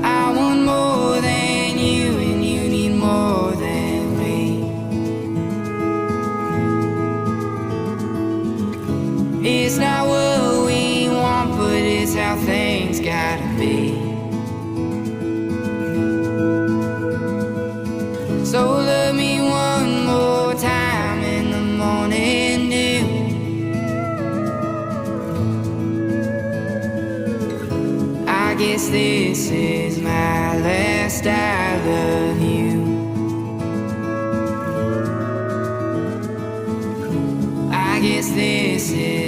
I want more than you, and you need more than me. It's not what we want, but it's how things gotta be. So love me one more time in the morning dew. I guess this is my last I love you. I guess this is